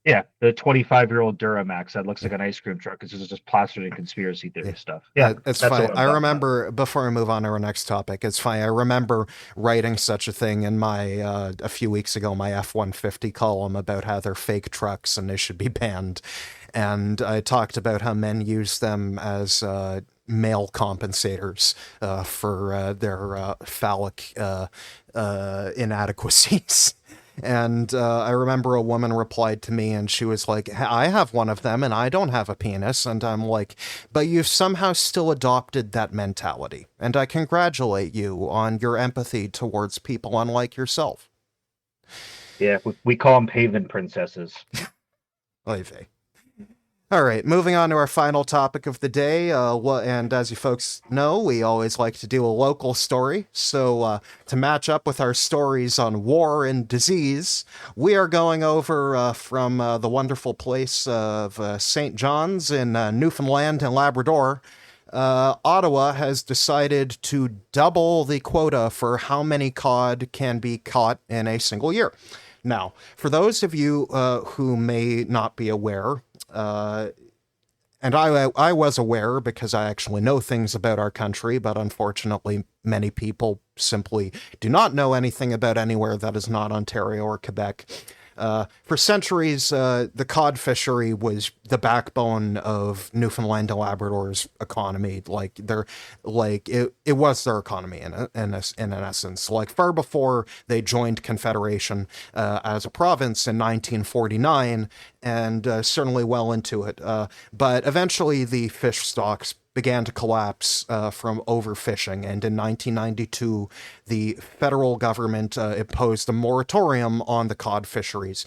Speaker 2: Yeah, the 25-year-old Duramax that looks like an ice cream truck. It's just plastered in conspiracy
Speaker 1: Yeah.
Speaker 2: theory stuff. Yeah,
Speaker 1: It's
Speaker 2: that's
Speaker 1: fine.
Speaker 2: what I'm
Speaker 1: I
Speaker 2: talking about.
Speaker 1: remember, before I move on to our next topic, it's fine. I remember writing such a thing in my, a few weeks ago, my F-150 column about how they're fake trucks and they should be banned. And I talked about how men use them as male compensators for their phallic inadequacies. And I remember a woman replied to me and she was like, I have one of them and I don't have a penis. And I'm like, but you've somehow still adopted that mentality. And I congratulate you on your empathy towards people unlike yourself.
Speaker 2: Yeah, we call them pavement princesses.
Speaker 1: Oy vey. All right, moving on to our final topic of the day. And as you folks know, we always like to do a local story. So, to match up with our stories on war and disease, we are going over from the wonderful place of St. John's in Newfoundland and Labrador. Ottawa has decided to double the quota for how many cod can be caught in a single year. Now, for those of you who may not be aware, and I was aware because I actually know things about our country, but unfortunately, many people simply do not know anything about anywhere that is not Ontario or Quebec. For centuries, the cod fishery was the backbone of Newfoundland and Labrador's economy. It was their economy in an essence. Like far before they joined Confederation as a province in 1949, and certainly well into it. But eventually, the fish stocks began to collapse from overfishing, and in 1992, the federal government imposed a moratorium on the cod fisheries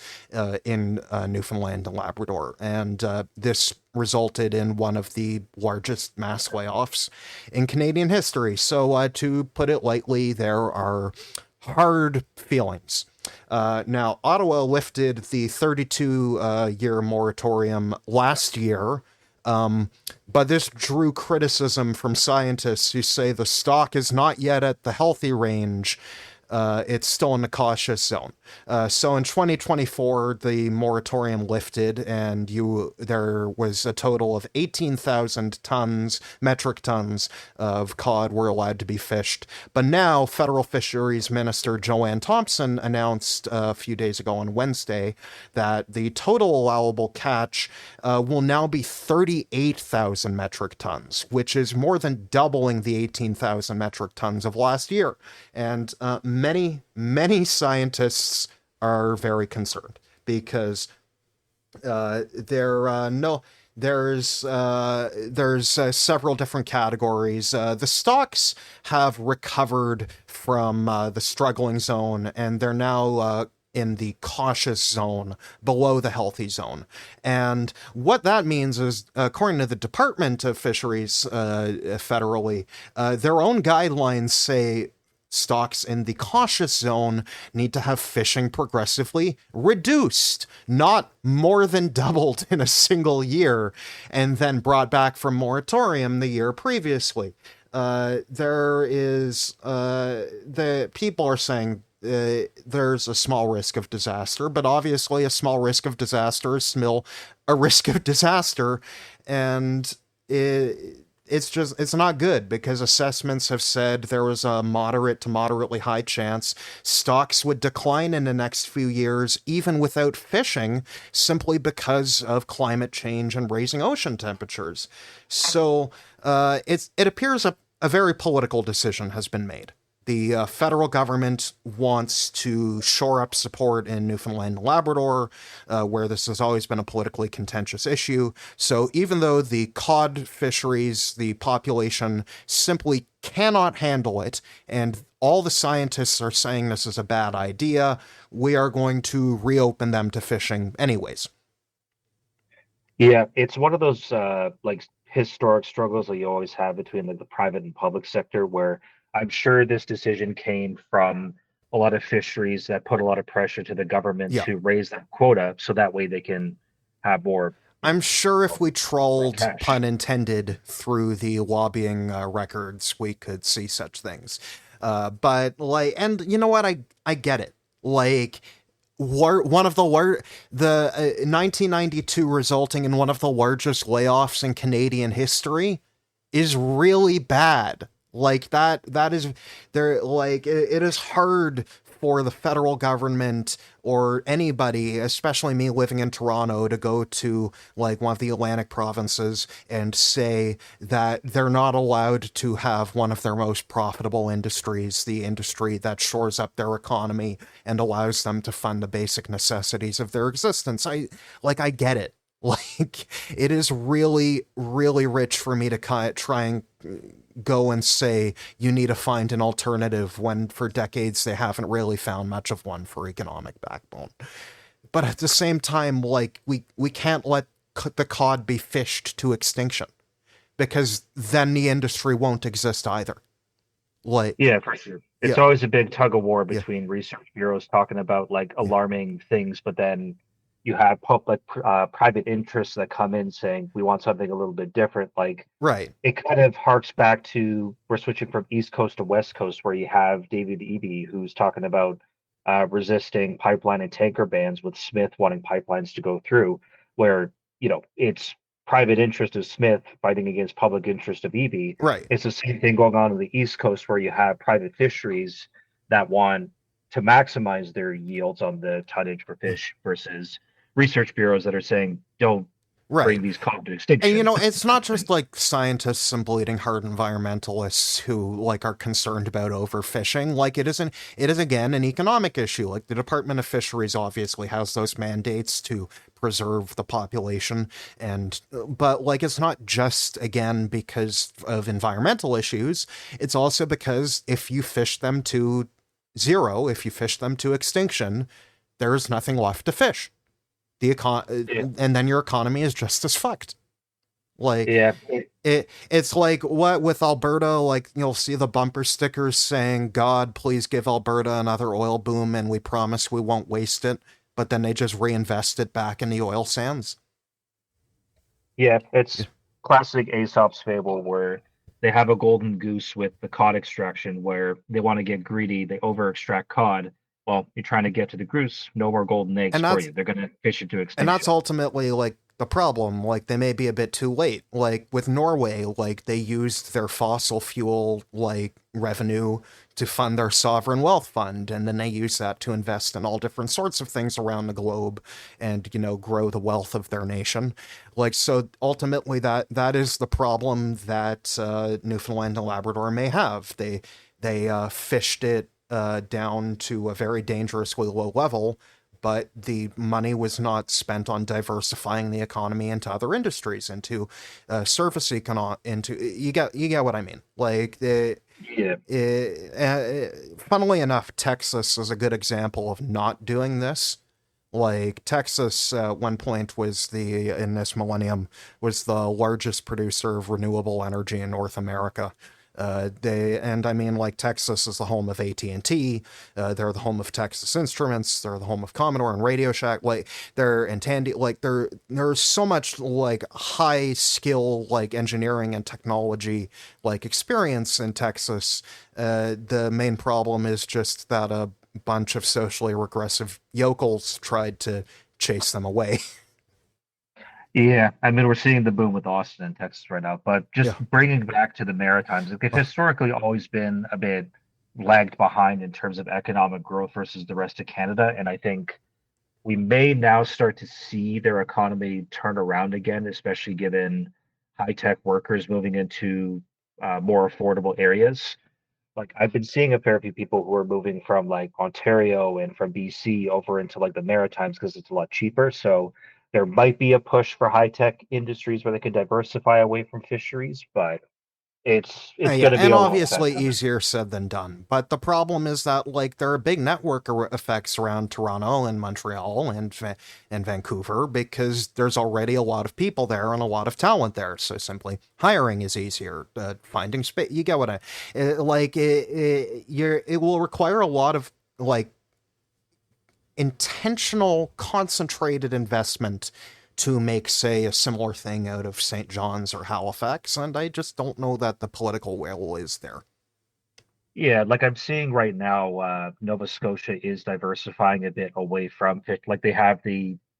Speaker 1: in Newfoundland and Labrador, and this resulted in one of the largest mass layoffs in Canadian history. So, to put it lightly, there are hard feelings. Now, Ottawa lifted the 32-year moratorium last year, but this drew criticism from scientists who say the stock is not yet at the healthy range. It's still in the cautious zone. So in 2024, the moratorium lifted, and there was a total of 18,000 metric tons of cod were allowed to be fished. But now, Federal Fisheries Minister Joanne Thompson announced a few days ago on Wednesday that the total allowable catch will now be 38,000 metric tons, which is more than doubling the 18,000 metric tons of last year. And many scientists are very concerned because there's several different categories. The stocks have recovered from the struggling zone, and they're now in the cautious zone below the healthy zone. And what that means is, according to the Department of Fisheries federally, their own guidelines say stocks in the cautious zone need to have fishing progressively reduced, not more than doubled in a single year, and then brought back from moratorium the year previously. The people are saying there's a small risk of disaster, but obviously a small risk of disaster is still a risk of disaster, and it's not good because assessments have said there was a moderate to moderately high chance stocks would decline in the next few years, even without fishing, simply because of climate change and raising ocean temperatures. So it appears a very political decision has been made. The federal government wants to shore up support in Newfoundland and Labrador, where this has always been a politically contentious issue. So even though the cod fisheries, the population simply cannot handle it, and all the scientists are saying this is a bad idea, we are going to reopen them to fishing anyways.
Speaker 2: Yeah, it's one of those like historic struggles that you always have between like the private and public sector, where I'm sure this decision came from a lot of fisheries that put a lot of pressure to the government
Speaker 1: Yeah.
Speaker 2: to raise that quota so that way they can have more,
Speaker 1: I'm sure if we
Speaker 2: more
Speaker 1: trawled,
Speaker 2: cash.
Speaker 1: pun intended, through the lobbying records, we could see such things. But like, and you know what? I get it. Like, one of the 1992 resulting in one of the largest layoffs in Canadian history is really bad. Like that is there like it is hard for the federal government or anybody, especially me living in Toronto, to go to like one of the Atlantic provinces and say that they're not allowed to have one of their most profitable industries, the industry that shores up their economy and allows them to fund the basic necessities of their existence. I get it. Like, it is really, really rich for me to try and go and say you need to find an alternative when for decades they haven't really found much of one for economic backbone. But at the same time, like, we can't let the cod be fished to extinction because then the industry won't exist either. Like,
Speaker 2: Yeah, for sure. It's
Speaker 1: yeah,
Speaker 2: always a big tug of war
Speaker 1: yeah,
Speaker 2: between research bureaus talking about like
Speaker 1: yeah,
Speaker 2: alarming things, but then you have public private interests that come in saying we want something a little bit different. Like
Speaker 1: right,
Speaker 2: it kind of harks back to we're switching from East Coast to West Coast, where you have David Eby who's talking about resisting pipeline and tanker bans, with Smith wanting pipelines to go through, where it's private interest of Smith fighting against public interest of Eby.
Speaker 1: right.
Speaker 2: It's the same thing going on the East Coast, where you have private fisheries that want to maximize their yields on the tonnage for fish versus research bureaus that are saying don't bring
Speaker 1: Right.
Speaker 2: these cod to
Speaker 1: And
Speaker 2: extinction.
Speaker 1: it's not just like scientists and bleeding heart environmentalists who like are concerned about overfishing. Like it is again an economic issue. Like the Department of Fisheries obviously has those mandates to preserve the population and but like it's not just again because of environmental issues. It's also because if you fish them to zero, if you fish them to extinction, there's nothing left to fish.
Speaker 2: Yeah.
Speaker 1: And then your economy is just as fucked. Like
Speaker 2: Yeah,
Speaker 1: it's like what with Alberta, like you'll see the bumper stickers saying, God, please give Alberta another oil boom and we promise we won't waste it, but then they just reinvest it back in the oil sands.
Speaker 2: yeah,
Speaker 1: Yeah.
Speaker 2: it's classic Aesop's fable where they have a golden goose with the cod extraction where they want to get greedy, they over extract cod. Well, you're trying to get to the goose, no more golden eggs
Speaker 1: And
Speaker 2: for
Speaker 1: that's
Speaker 2: you. They're going to fish it to
Speaker 1: and that's
Speaker 2: extinction.
Speaker 1: ultimately like the problem. Like they may be a bit too late. Like with Norway, like they used their fossil fuel like revenue to fund their sovereign wealth fund, and then they use that to invest in all different sorts of things around the globe, and grow the wealth of their nation. Like so, ultimately, that is the problem that Newfoundland and Labrador may have. They fished it down to a very dangerously low level, but the money was not spent on diversifying the economy into other industries, into into you get what I mean. Like
Speaker 2: Yeah.
Speaker 1: funnily enough, Texas is a good example of not doing this. Like Texas, at one point was in this millennium was the largest producer of renewable energy in North America. And I mean, like Texas is the home of AT&T. They're the home of Texas Instruments. They're the home of Commodore and Radio Shack. Like they're in Tandy. Like there's so much like high skill like engineering and technology like experience in Texas. The main problem is just that a bunch of socially regressive yokels tried to chase them away.
Speaker 2: Yeah, I mean, we're seeing the boom with Austin and Texas right now, but just
Speaker 1: Yeah.
Speaker 2: bringing back to the Maritimes, like, they've
Speaker 1: Oh,
Speaker 2: historically always been a bit lagged behind in terms of economic growth versus the rest of Canada. And I think we may now start to see their economy turn around again, especially given high tech workers moving into more affordable areas. Like I've been seeing a fair few people who are moving from like Ontario and from BC over into like the Maritimes because it's a lot cheaper. So there might be a push for high tech industries where they could diversify away from fisheries, but it's
Speaker 1: Yeah,
Speaker 2: going to be
Speaker 1: and
Speaker 2: a long time
Speaker 1: obviously
Speaker 2: coming.
Speaker 1: easier said than done. But the problem is that like there are big network effects around Toronto and Montreal and Vancouver because there's already a lot of people there and a lot of talent there. So simply hiring is easier. Finding space, you get what it will require a lot of like intentional, concentrated investment to make, say, a similar thing out of St. John's or Halifax, and I just don't know that the political will is there.
Speaker 2: Yeah, like I'm seeing right now, Nova Scotia is diversifying a bit away from fish. Like they have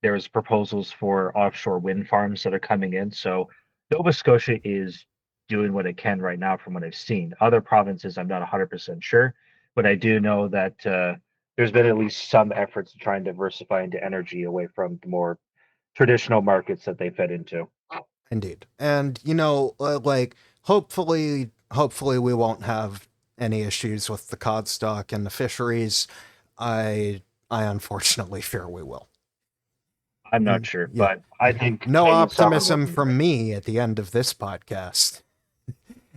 Speaker 2: there's proposals for offshore wind farms that are coming in. So Nova Scotia is doing what it can right now from what I've seen. Other provinces, I'm not 100% sure, but I do know that there's been at least some efforts to try and diversify into energy away from the more traditional markets that they fed into.
Speaker 1: Indeed. And, like, hopefully we won't have any issues with the cod stock and the fisheries. I unfortunately fear we will.
Speaker 2: I'm not sure,
Speaker 1: Yeah.
Speaker 2: but I think
Speaker 1: No
Speaker 2: Canadian sovereign will
Speaker 1: optimism
Speaker 2: be
Speaker 1: from
Speaker 2: great.
Speaker 1: me at the end of this podcast.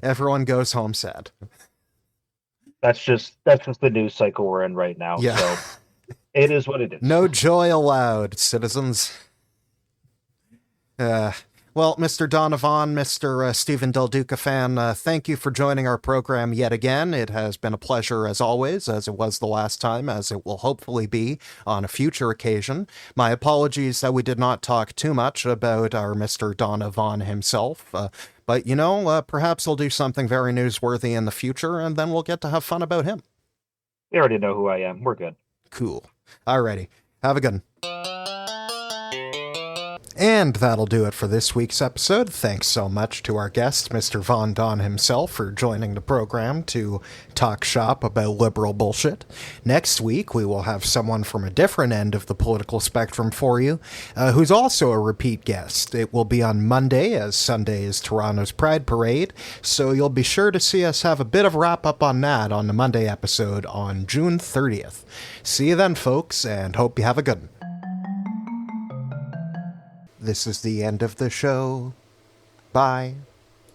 Speaker 1: Everyone goes home sad.
Speaker 2: That's just the news cycle we're in right now.
Speaker 1: Yeah.
Speaker 2: So it is what it is.
Speaker 1: No joy allowed, citizens. Uh, well, Mr. Don of Vaughan, Mr. Stephen Del Duca fan, thank you for joining our program yet again. It has been a pleasure as always, as it was the last time, as it will hopefully be on a future occasion. My apologies that we did not talk too much about our Mr. Don of Vaughan himself, but perhaps he'll do something very newsworthy in the future, and then we'll get to have fun about him.
Speaker 2: They already know who I am. We're good.
Speaker 1: Cool. Alrighty. Have a good one. And that'll do it for this week's episode. Thanks so much to our guest, Mr. Von Don himself, for joining the program to talk shop about liberal bullshit. Next week, we will have someone from a different end of the political spectrum for you, who's also a repeat guest. It will be on Monday, as Sunday is Toronto's Pride Parade, so you'll be sure to see us have a bit of wrap-up on that on the Monday episode on June 30th. See you then, folks, and hope you have a good one. This is the end of the show. Bye.